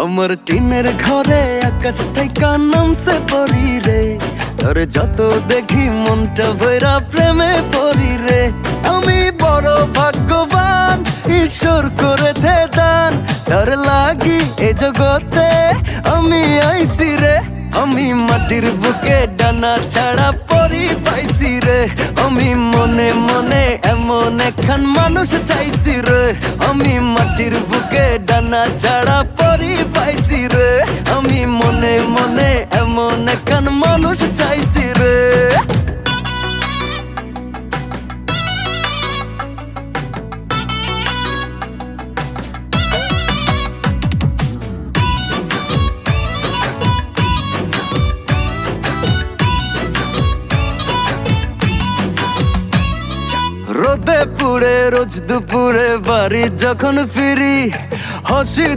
আমার টিনের ঘরে আকাশ থেকে নামছে পরি রে, তোর যত দেখি মনটা ভৈরা প্রেমে পড়ি রে। আমি বড় ভাগ্যবান, ঈশ্বর করেছে দান, তার লাগি এ জগতে আমি আইছি রে। আমি মাটির বুকে ডানা ছাড়া পরি পাইছি রে, আমি মনে মনে এমন একখান মানুষ চাইছি রে। আমি মাটির বুকে ডানা ছাড়া পরি পাইছি রে, আমি মনে মনে এমন একখান মানুষ চাইছি রে। রোদে পুড়ে রোজ দুপুরে বাড়ি যখন ফিরি, হাসি